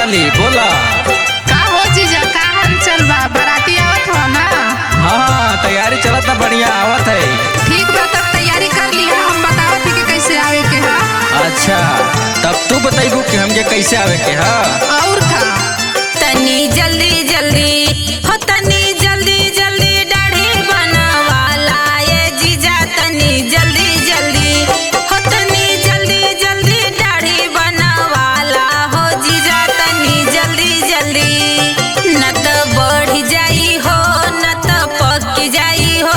साली बोला। का हो जीजा, का हाल चल बा? बाराती आवत हो ना? हाँ तैयारी चलत ना, बढ़िया आवत है। ठीक बा, तब तैयारी कर लिया। हम बतावत ही कि कैसे आवे के है। अच्छा तब तू बताइबू कि हमके कैसे आवे के है। और का तनी जल्दी जल्दी हो, तनी जल्दी जल्दी दाढ़ी बनवाला ये जीजा, तनी जल्दी जल्दी हो, तनी जल्दी जल्दी दाढ़ी बनवाला हो जीजा, तनी जल्दी जल्दी। न त बढ़ जाई हो, न त पक जाई हो,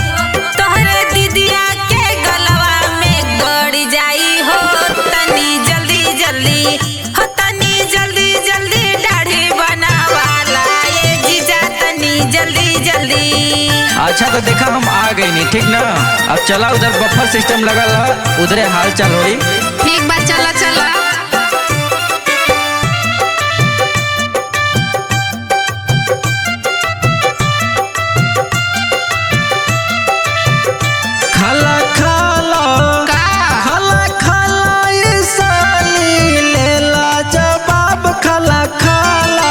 तोहरे दीदिया के गलवा में गड़ जाई हो। तनी जल्दी जल्दी हो, तनी जल्दी जल्दी दाढ़ी बनवाला ये जीजा, तनी जल्दी जल्दी। अच्छा तो देखा हम आ गई नहीं, ठीक ना। अब चला उधर बफर सिस्टम लगल है, उधरे हाल चाल होई। ठीक बा, चला चला। खाला खाला का खाला खाला ये साली लेला जवाब, खाला खाला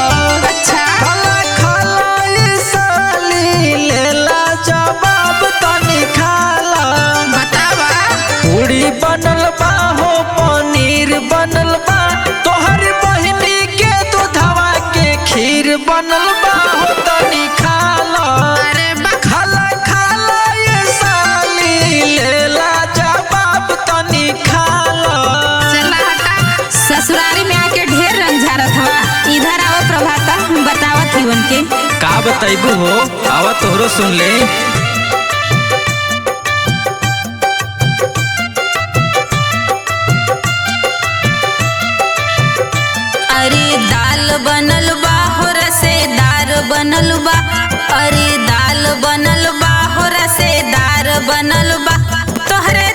अच्छा खाला खाला ये साली लेला जवाब, तनी खाला। बतावा। पूरी बनल बा हो, पनीर बनल बा, तोहर बहिनी के दूधवा के खीर बनल बा हो, तनी खाला। अरे बा, खाला खाला ये साली लेला जवाब, तनी खाला। चला हटा। ससुरारी में आके ढेर रंग झारत हवा, इधर आओ प्रभाता, बतावत ही उनके। का बताइबू हो, आवा तोहरो सुन ले। अरे दाल बनल बा हो, रसेदार बनल बा, अरे दाल बनल बा हो, रसेदार बनल बा, तोहरे